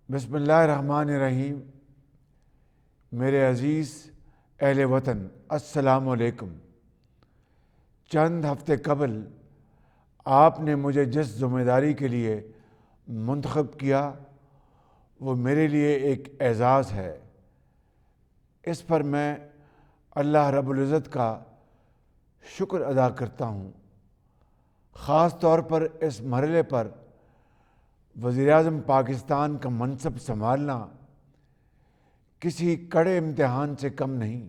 بسم اللہ الرحمن الرحیم۔ میرے عزیز اہل وطن، السلام علیکم۔ چند ہفتے قبل آپ نے مجھے جس ذمہ داری کے لیے منتخب کیا وہ میرے لیے ایک اعزاز ہے۔ اس پر میں اللہ رب العزت کا شکر ادا کرتا ہوں۔ خاص طور پر اس مرحلے پر وزیر اعظم پاکستان کا منصب سنبھالنا کسی کڑے امتحان سے کم نہیں،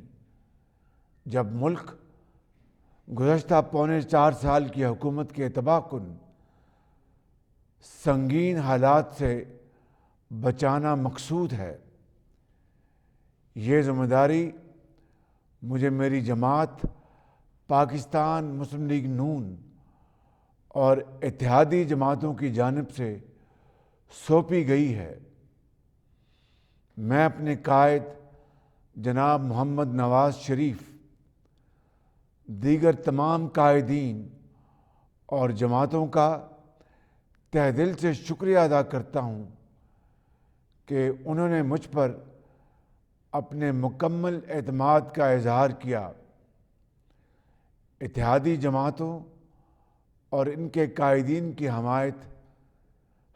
جب ملک گزشتہ پونے 4 سال کی حکومت کے تباہ کن سنگین حالات سے بچانا مقصود ہے۔ یہ ذمہ داری مجھے میری جماعت پاکستان مسلم لیگ نون اور اتحادی جماعتوں کی جانب سے سونپی گئی ہے۔ میں اپنے قائد جناب محمد نواز شریف، دیگر تمام قائدین اور جماعتوں کا تہ دل سے شکریہ ادا کرتا ہوں کہ انہوں نے مجھ پر اپنے مکمل اعتماد کا اظہار کیا۔ اتحادی جماعتوں اور ان کے قائدین کی حمایت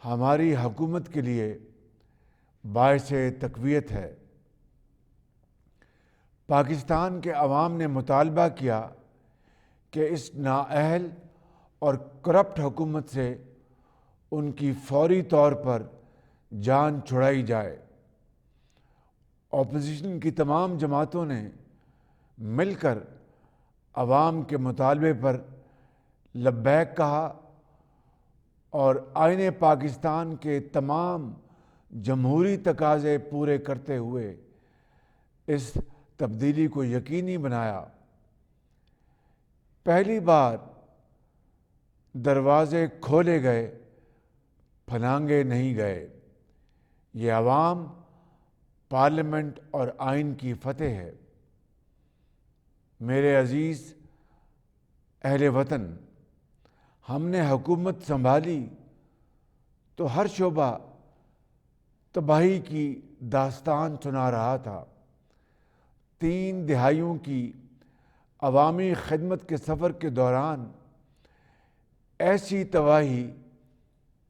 ہماری حکومت کے لیے باعث تقویت ہے۔ پاکستان کے عوام نے مطالبہ کیا کہ اس نااہل اور کرپٹ حکومت سے ان کی فوری طور پر جان چھڑائی جائے۔ اپوزیشن کی تمام جماعتوں نے مل کر عوام کے مطالبے پر لبیک کہا اور آئین پاکستان کے تمام جمہوری تقاضے پورے کرتے ہوئے اس تبدیلی کو یقینی بنایا۔ پہلی بار دروازے کھولے گئے، پھلانگے نہیں گئے۔ یہ عوام، پارلیمنٹ اور آئین کی فتح ہے۔ میرے عزیز اہل وطن، ہم نے حکومت سنبھالی تو ہر شعبہ تباہی کی داستان سنا رہا تھا۔ 3 دہائیوں کی عوامی خدمت کے سفر کے دوران ایسی تباہی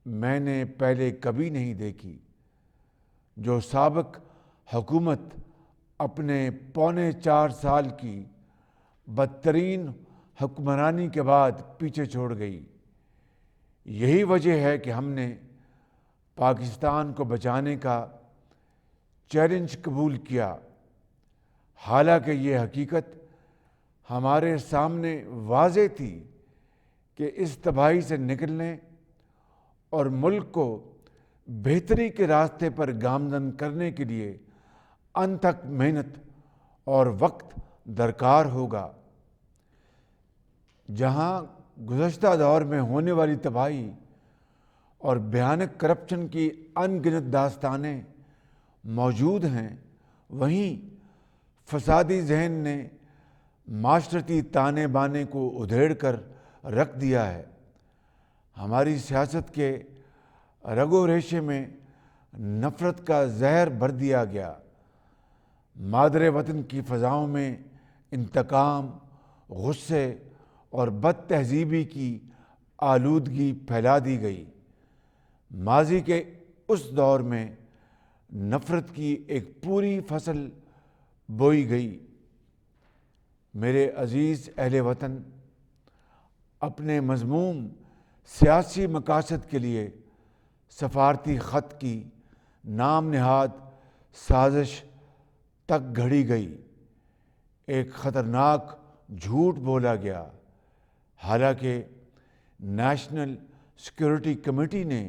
میں نے پہلے کبھی نہیں دیکھی، جو سابق حکومت اپنے پونے 4 سال کی بدترین حکمرانی کے بعد پیچھے چھوڑ گئی۔ یہی وجہ ہے کہ ہم نے پاکستان کو بچانے کا چیلنج قبول کیا، حالانکہ یہ حقیقت ہمارے سامنے واضح تھی کہ اس تباہی سے نکلنے اور ملک کو بہتری کے راستے پر گامزن کرنے کے لیے انتھک محنت اور وقت درکار ہوگا۔ جہاں گزشتہ دور میں ہونے والی تباہی اور بھیانک کرپشن کی ان گنت داستانیں موجود ہیں، وہیں فسادی ذہن نے معاشرتی تانے بانے کو ادھیڑ کر رکھ دیا ہے۔ ہماری سیاست کے رگ و ریشے میں نفرت کا زہر بھر دیا گیا۔ مادر وطن کی فضاؤں میں انتقام، غصے اور بد تہذیبی کی آلودگی پھیلا دی گئی۔ ماضی کے اس دور میں نفرت کی ایک پوری فصل بوئی گئی۔ میرے عزیز اہل وطن، اپنے مذموم سیاسی مقاصد کے لیے سفارتی خط کی نام نہاد سازش تک گھڑی گئی۔ ایک خطرناک جھوٹ بولا گیا، حالانکہ نیشنل سیکورٹی کمیٹی نے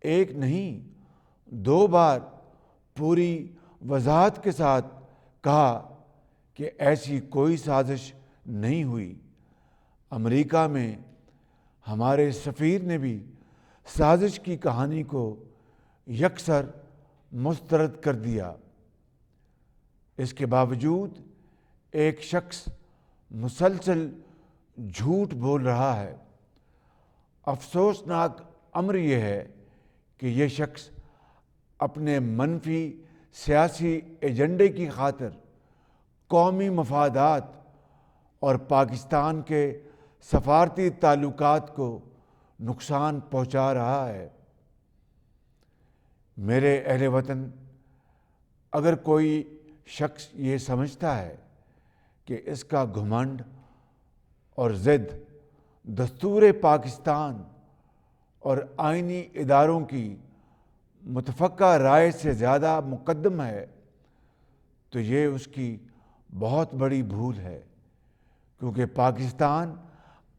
ایک نہیں 2 بار پوری وضاحت کے ساتھ کہا کہ ایسی کوئی سازش نہیں ہوئی۔ امریکہ میں ہمارے سفیر نے بھی سازش کی کہانی کو یکسر مسترد کر دیا۔ اس کے باوجود ایک شخص مسلسل جھوٹ بول رہا ہے۔ افسوسناک امر یہ ہے کہ یہ شخص اپنے منفی سیاسی ایجنڈے کی خاطر قومی مفادات اور پاکستان کے سفارتی تعلقات کو نقصان پہنچا رہا ہے۔ میرے اہل وطن، اگر کوئی شخص یہ سمجھتا ہے کہ اس کا گھمنڈ اور ضد دستور پاکستان اور آئینی اداروں کی متفقہ رائے سے زیادہ مقدم ہے تو یہ اس کی بہت بڑی بھول ہے، کیونکہ پاکستان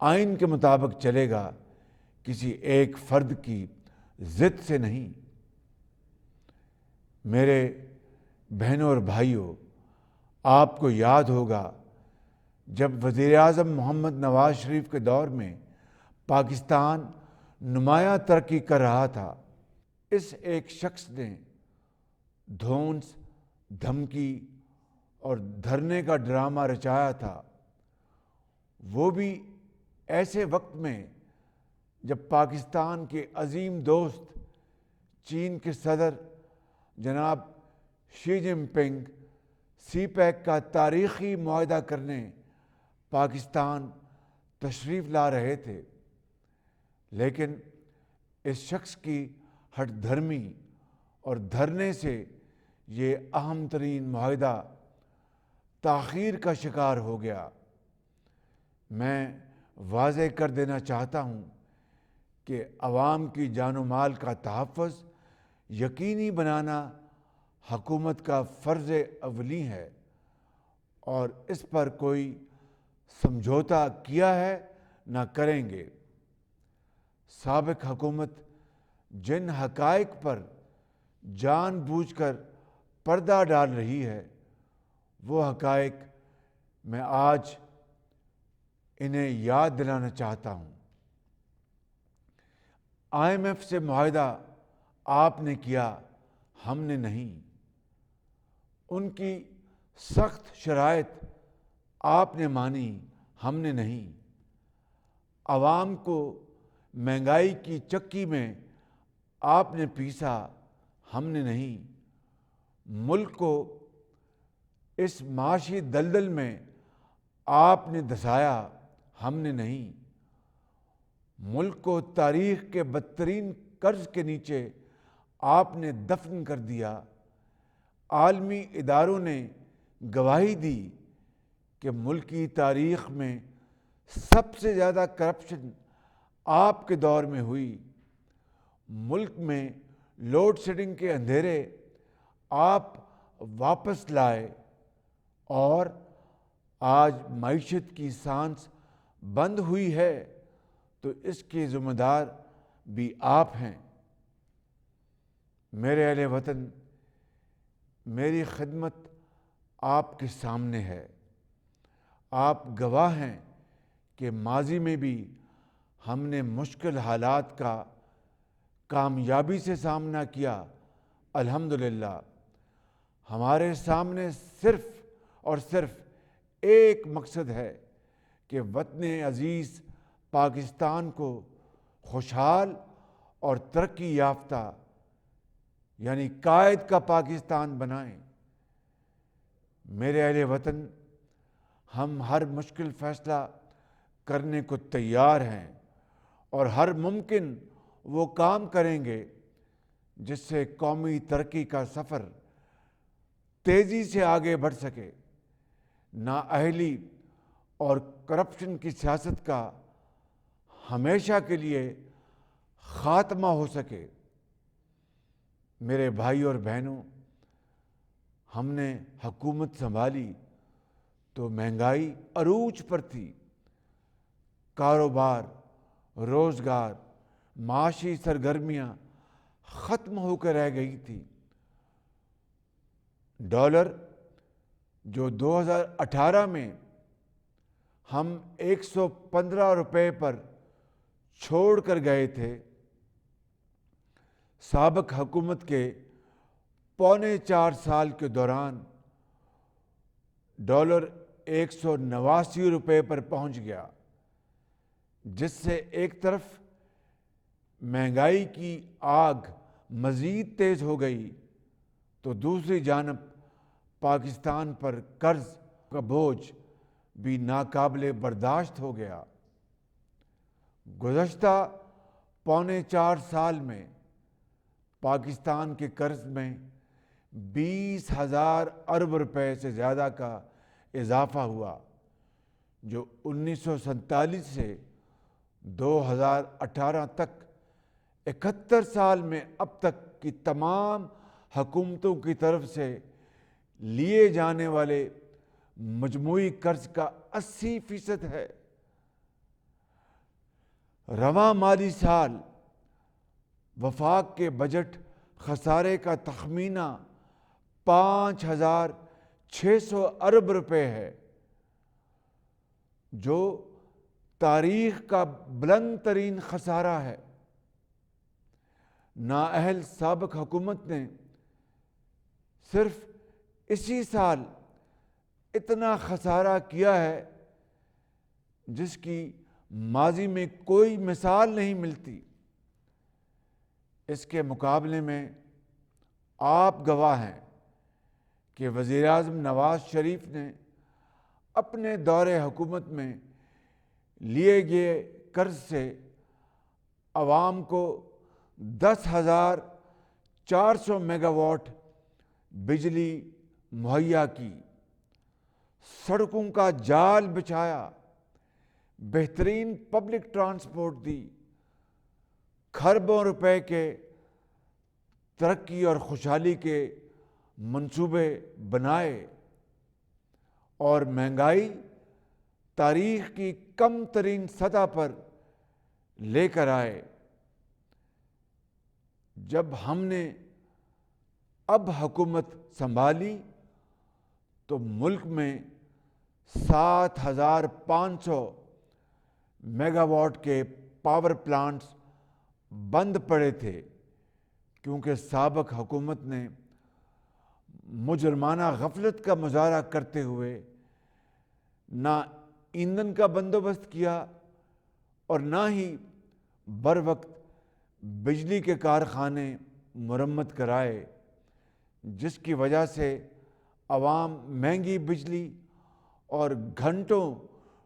آئین کے مطابق چلے گا، کسی ایک فرد کی ضد سے نہیں۔ میرے بہنوں اور بھائیوں، آپ کو یاد ہوگا جب وزیر اعظم محمد نواز شریف کے دور میں پاکستان نمایاں ترقی کر رہا تھا، اس ایک شخص نے دھونس، دھمکی اور دھرنے کا ڈرامہ رچایا تھا، وہ بھی ایسے وقت میں جب پاکستان کے عظیم دوست چین کے صدر جناب شی جن پنگ سی پیک کا تاریخی معاہدہ کرنے پاکستان تشریف لا رہے تھے، لیکن اس شخص کی ہٹ دھرمی اور دھرنے سے یہ اہم ترین معاہدہ تاخیر کا شکار ہو گیا۔ میں واضح کر دینا چاہتا ہوں کہ عوام کی جان و مال کا تحفظ یقینی بنانا حکومت کا فرض اولی ہے، اور اس پر کوئی سمجھوتا کیا ہے نہ کریں گے۔ سابق حکومت جن حقائق پر جان بوجھ کر پردہ ڈال رہی ہے، وہ حقائق میں آج انہیں یاد دلانا چاہتا ہوں۔ IMF سے معاہدہ آپ نے کیا، ہم نے نہیں۔ ان کی سخت شرائط آپ نے مانی، ہم نے نہیں۔ عوام کو مہنگائی کی چکی میں آپ نے پیسا، ہم نے نہیں۔ ملک کو اس معاشی دلدل میں آپ نے دھسایا، ہم نے نہیں۔ ملک کو تاریخ کے بدترین قرض کے نیچے آپ نے دفن کر دیا۔ عالمی اداروں نے گواہی دی کہ ملکی تاریخ میں سب سے زیادہ کرپشن آپ کے دور میں ہوئی۔ ملک میں لوڈ شیڈنگ کے اندھیرے آپ واپس لائے، اور آج معیشت کی سانس بند ہوئی ہے تو اس کے ذمہ دار بھی آپ ہیں۔ میرے اہل وطن، میری خدمت آپ کے سامنے ہے۔ آپ گواہ ہیں کہ ماضی میں بھی ہم نے مشکل حالات کا کامیابی سے سامنا کیا۔ الحمدللہ ہمارے سامنے صرف اور صرف ایک مقصد ہے کہ وطن عزیز پاکستان کو خوشحال اور ترقی یافتہ، یعنی قائد کا پاکستان بنائیں۔ میرے اہل وطن، ہم ہر مشکل فیصلہ کرنے کو تیار ہیں اور ہر ممکن وہ کام کریں گے جس سے قومی ترقی کا سفر تیزی سے آگے بڑھ سکے، نااہلی اور کرپشن کی سیاست کا ہمیشہ کے لیے خاتمہ ہو سکے۔ میرے بھائی اور بہنوں، ہم نے حکومت سنبھالی تو مہنگائی عروج پر تھی، کاروبار، روزگار، معاشی سرگرمیاں ختم ہو کر رہ گئی تھی۔ ڈالر جو 2018 میں ہم 115 روپے پر چھوڑ کر گئے تھے، سابق حکومت کے پونے 4 سال کے دوران ڈالر 189 روپے پر پہنچ گیا، جس سے ایک طرف مہنگائی کی آگ مزید تیز ہو گئی تو دوسری جانب پاکستان پر قرض کا بوجھ بھی ناقابل برداشت ہو گیا۔ گزشتہ پونے 4 سال میں پاکستان کے قرض میں 20,000 ارب روپے سے زیادہ کا اضافہ ہوا، جو 1947 سے 2018 تک 71 سال میں اب تک کی تمام حکومتوں کی طرف سے لیے جانے والے مجموعی قرض کا 80% ہے۔ رواں مالی سال وفاق کے بجٹ خسارے کا تخمینہ 5,600 ارب روپے ہے، جو تاریخ کا بلند ترین خسارہ ہے۔ نااہل سابق حکومت نے صرف اسی سال اتنا خسارہ کیا ہے جس کی ماضی میں کوئی مثال نہیں ملتی۔ اس کے مقابلے میں آپ گواہ ہیں کہ وزیر اعظم نواز شریف نے اپنے دور حکومت میں لیے گئے قرض سے عوام کو 10,400 میگا واٹ بجلی مہیا کی، سڑکوں کا جال بچھایا، بہترین پبلک ٹرانسپورٹ دی، کھربوں روپے کے ترقی اور خوشحالی کے منصوبے بنائے، اور مہنگائی تاریخ کی کم ترین سطح پر لے کر آئے۔ جب ہم نے اب حکومت سنبھالی تو ملک میں 7,500 میگا واٹ کے پاور پلانٹس بند پڑے تھے، کیونکہ سابق حکومت نے مجرمانہ غفلت کا مظاہرہ کرتے ہوئے نہ ایندھن کا بندوبست کیا اور نہ ہی بروقت بجلی کے کارخانے مرمت کرائے، جس کی وجہ سے عوام مہنگی بجلی اور گھنٹوں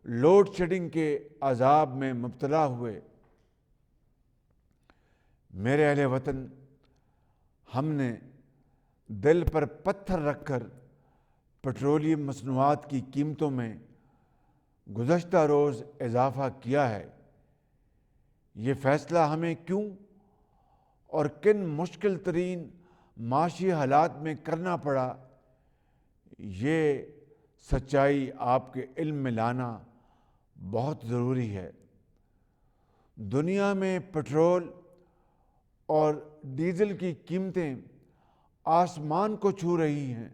لوڈ شیڈنگ کے عذاب میں مبتلا ہوئے۔ میرے اہل وطن، ہم نے دل پر پتھر رکھ کر پیٹرولیم مصنوعات کی قیمتوں میں گزشتہ روز اضافہ کیا ہے۔ یہ فیصلہ ہمیں کیوں اور کن مشکل ترین معاشی حالات میں کرنا پڑا، یہ سچائی آپ کے علم میں لانا بہت ضروری ہے۔ دنیا میں پٹرول اور ڈیزل کی قیمتیں آسمان کو چھو رہی ہیں۔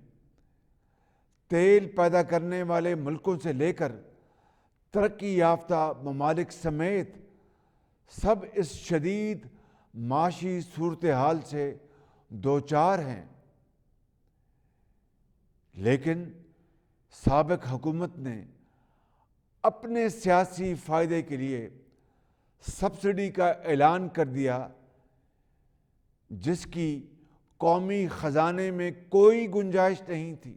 تیل پیدا کرنے والے ملکوں سے لے کر ترقی یافتہ ممالک سمیت سب اس شدید معاشی صورتحال سے دوچار ہیں، لیکن سابق حکومت نے اپنے سیاسی فائدے کے لیے سبسڈی کا اعلان کر دیا، جس کی قومی خزانے میں کوئی گنجائش نہیں تھی۔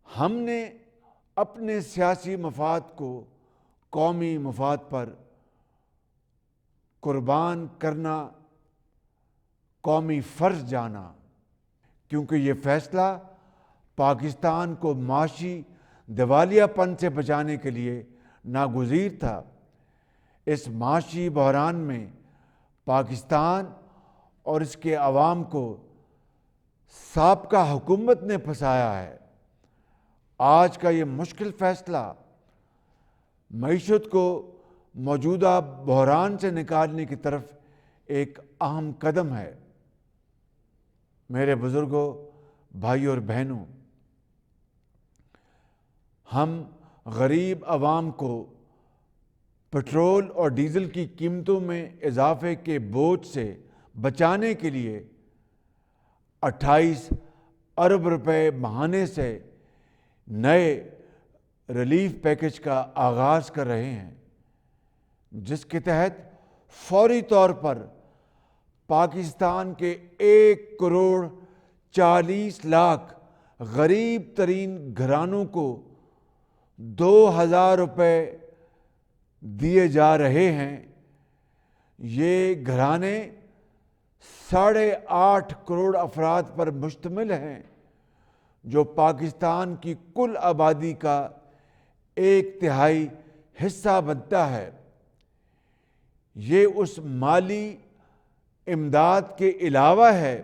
ہم نے اپنے سیاسی مفاد کو قومی مفاد پر قربان کرنا قومی فرض جانا، کیونکہ یہ فیصلہ پاکستان کو معاشی دیوالیہ پن سے بچانے کے لیے ناگزیر تھا۔ اس معاشی بحران میں پاکستان اور اس کے عوام کو سابقہ حکومت نے پھنسایا ہے۔ آج کا یہ مشکل فیصلہ معیشت کو موجودہ بحران سے نکالنے کی طرف ایک اہم قدم ہے۔ میرے بزرگوں، بھائیوں اور بہنوں، ہم غریب عوام کو پٹرول اور ڈیزل کی قیمتوں میں اضافے کے بوجھ سے بچانے کے لیے 28 ارب روپے ماہانے سے نئے ریلیف پیکج کا آغاز کر رہے ہیں، جس کے تحت فوری طور پر پاکستان کے 1,40,00,000 غریب ترین گھرانوں کو 2,000 روپے دیے جا رہے ہیں۔ یہ گھرانے 8.5 کروڑ افراد پر مشتمل ہیں، جو پاکستان کی کل آبادی کا 1/3 حصہ بنتا ہے۔ یہ اس مالی امداد کے علاوہ ہے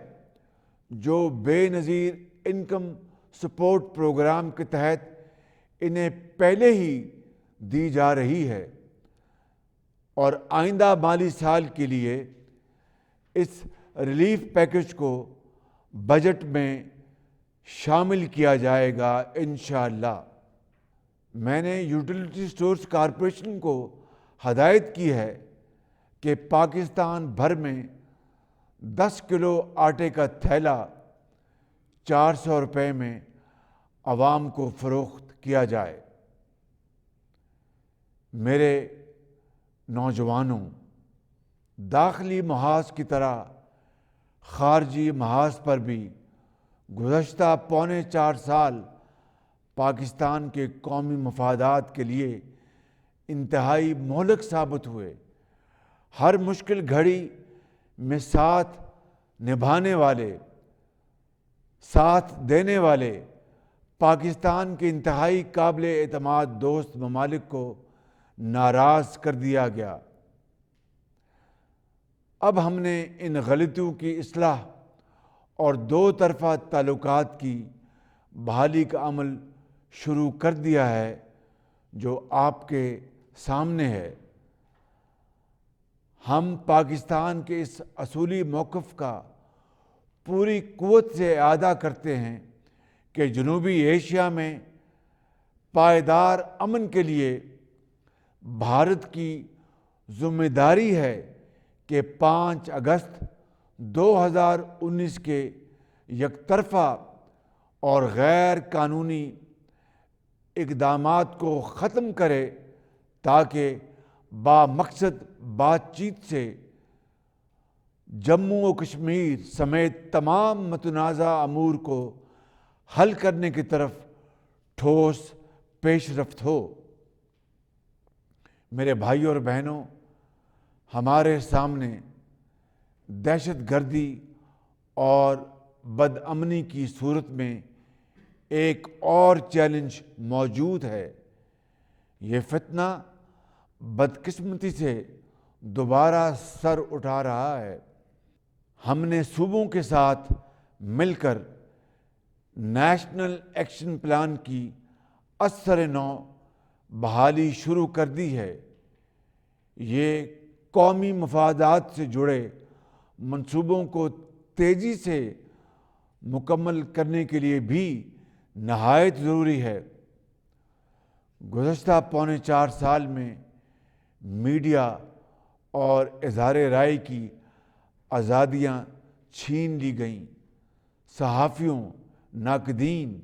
جو بے نظیر انکم سپورٹ پروگرام کے تحت انہیں پہلے ہی دی جا رہی ہے، اور آئندہ مالی سال کے لیے اس ریلیف پیکج کو بجٹ میں شامل کیا جائے گا انشاءاللہ۔ میں نے یوٹیلیٹی سٹورز کارپوریشن کو ہدایت کی ہے کہ پاکستان بھر میں 10 کلو آٹے کا تھیلا 400 روپے میں عوام کو فروخت کیا جائے۔ میرے نوجوانوں، داخلی محاذ کی طرح خارجی محاذ پر بھی گزشتہ 4.25 سال پاکستان کے قومی مفادات کے لیے انتہائی مہلک ثابت ہوئے۔ ہر مشکل گھڑی میں ساتھ نبھانے والے، ساتھ دینے والے پاکستان کے انتہائی قابل اعتماد دوست ممالک کو ناراض کر دیا گیا۔ اب ہم نے ان غلطیوں کی اصلاح اور 2 طرفہ تعلقات کی بحالی کا عمل شروع کر دیا ہے، جو آپ کے سامنے ہے۔ ہم پاکستان کے اس اصولی موقف کا پوری قوت سے اعادہ کرتے ہیں کہ جنوبی ایشیا میں پائیدار امن کے لیے بھارت کی ذمہ داری ہے کہ 5 اگست 2019 کے یک طرفہ اور غیر قانونی اقدامات کو ختم کرے، تاکہ بامقصد بات چیت سے جموں و کشمیر سمیت تمام متنازع امور کو حل کرنے کی طرف ٹھوس پیش رفت ہو۔ میرے بھائیوں اور بہنوں، ہمارے سامنے دہشت گردی اور بدامنی کی صورت میں ایک اور چیلنج موجود ہے۔ یہ فتنہ بدقسمتی سے دوبارہ سر اٹھا رہا ہے۔ ہم نے صوبوں کے ساتھ مل کر نیشنل ایکشن پلان کی اثر نو بحالی شروع کر دی ہے۔ یہ قومی مفادات سے جڑے منصوبوں کو تیزی سے مکمل کرنے کے لیے بھی نہایت ضروری ہے۔ گزشتہ 4.25 سال میں میڈیا اور اظہار رائے کی آزادیاں چھین لی گئیں۔ صحافیوں، ناقدین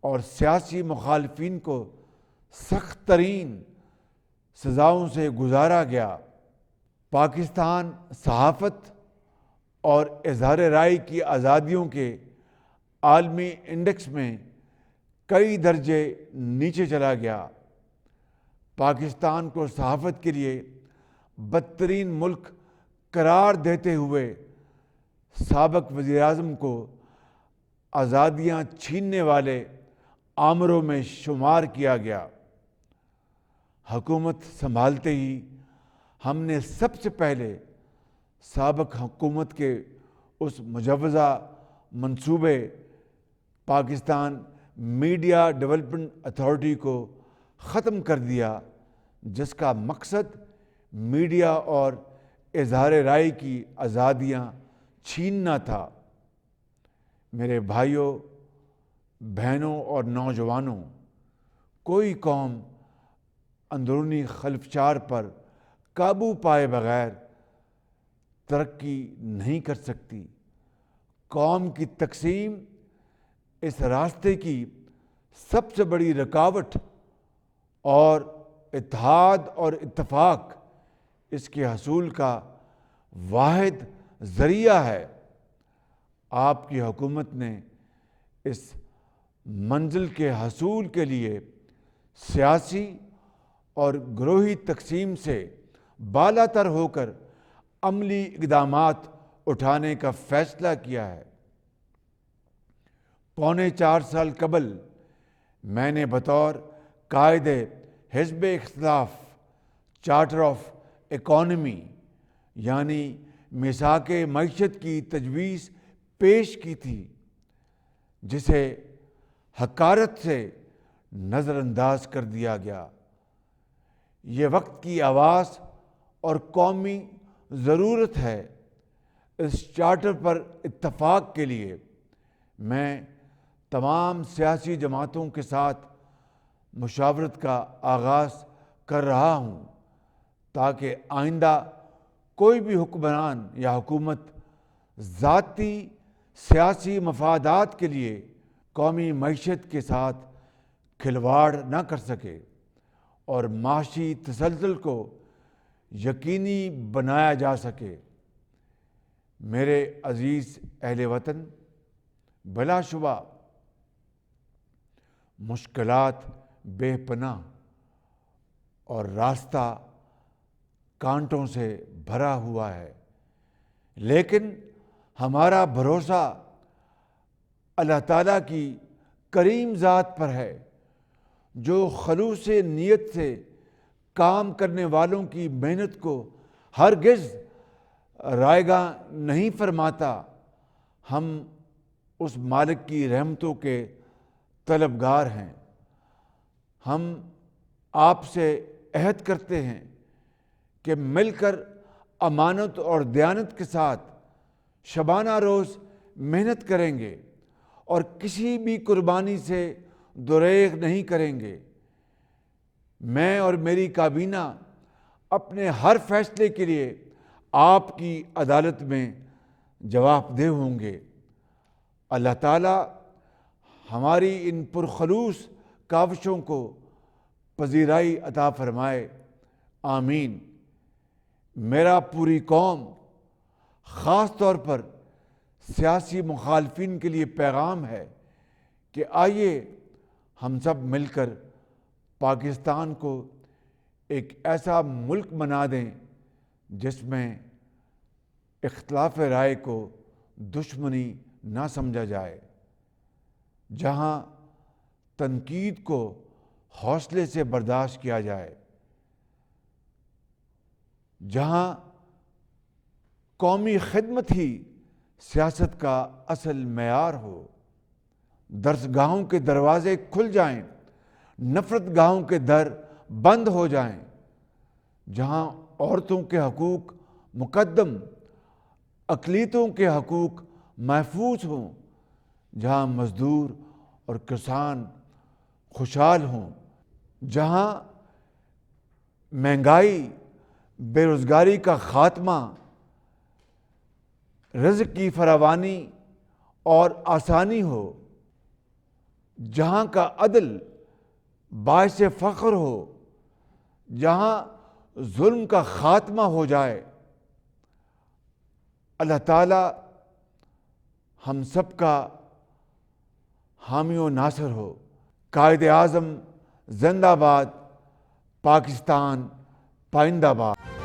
اور سیاسی مخالفین کو سخت ترین سزاؤں سے گزارا گیا۔ پاکستان صحافت اور اظہار رائے کی آزادیوں کے عالمی انڈیکس میں کئی درجے نیچے چلا گیا۔ پاکستان کو صحافت کے لیے بدترین ملک قرار دیتے ہوئے سابق وزیر اعظم کو آزادیاں چھیننے والے آمروں میں شمار کیا گیا۔ حکومت سنبھالتے ہی ہم نے سب سے پہلے سابق حکومت کے اس مجوزہ منصوبے پاکستان میڈیا ڈیولپمنٹ اتھارٹی کو ختم کر دیا، جس کا مقصد میڈیا اور اظہار رائے کی آزادیاں چھیننا تھا۔ میرے بھائیوں، بہنوں اور نوجوانوں، کوئی قوم اندرونی خلفشار پر قابو پائے بغیر ترقی نہیں کر سکتی۔ قوم کی تقسیم اس راستے کی سب سے بڑی رکاوٹ، اور اتحاد اور اتفاق اس کے حصول کا واحد ذریعہ ہے۔ آپ کی حکومت نے اس منزل کے حصول کے لیے سیاسی اور گروہی تقسیم سے بالا تر ہو کر عملی اقدامات اٹھانے کا فیصلہ کیا ہے۔ 4.25 سال قبل میں نے بطور قائد حزب اختلاف چارٹر آف اکانومی یعنی میثاق معیشت کی تجویز پیش کی تھی، جسے حقارت سے نظر انداز کر دیا گیا۔ یہ وقت کی آواز اور قومی ضرورت ہے۔ اس چارٹر پر اتفاق کے لیے میں تمام سیاسی جماعتوں کے ساتھ مشاورت کا آغاز کر رہا ہوں، تاکہ آئندہ کوئی بھی حکمران یا حکومت ذاتی سیاسی مفادات کے لیے قومی معیشت کے ساتھ کھلواڑ نہ کر سکے اور معاشی تسلسل کو یقینی بنایا جا سکے۔ میرے عزیز اہل وطن، بلا شبہ مشکلات بے پناہ اور راستہ کانٹوں سے بھرا ہوا ہے، لیکن ہمارا بھروسہ اللہ تعالیٰ کی کریم ذات پر ہے، جو خلوص نیت سے کام کرنے والوں کی محنت کو ہرگز رائیگاں نہیں فرماتا۔ ہم اس مالک کی رحمتوں کے طلبگار ہیں۔ ہم آپ سے عہد کرتے ہیں کہ مل کر امانت اور دیانت کے ساتھ شبانہ روز محنت کریں گے اور کسی بھی قربانی سے دریغ نہیں کریں گے۔ میں اور میری کابینہ اپنے ہر فیصلے کے لیے آپ کی عدالت میں جواب دہ ہوں گے۔ اللہ تعالیٰ ہماری ان پرخلوص کاوشوں کو پذیرائی عطا فرمائے، آمین۔ میرا پوری قوم، خاص طور پر سیاسی مخالفین کے لیے پیغام ہے کہ آئیے ہم سب مل کر پاکستان کو ایک ایسا ملک بنا دیں جس میں اختلاف رائے کو دشمنی نہ سمجھا جائے، جہاں تنقید کو حوصلے سے برداشت کیا جائے، جہاں قومی خدمت ہی سیاست کا اصل معیار ہو۔ درسگاہوں کے دروازے کھل جائیں، نفرت گاہوں کے در بند ہو جائیں، جہاں عورتوں کے حقوق مقدم، اقلیتوں کے حقوق محفوظ ہوں، جہاں مزدور اور کسان خوشحال ہوں، جہاں مہنگائی، بے روزگاری کا خاتمہ، رزق کی فراوانی اور آسانی ہو، جہاں کا عدل باعث فخر ہو، جہاں ظلم کا خاتمہ ہو جائے۔ اللہ تعالی ہم سب کا حامی و ناصر ہو۔ قائد اعظم زندہ باد، پاکستان پائندہ باد۔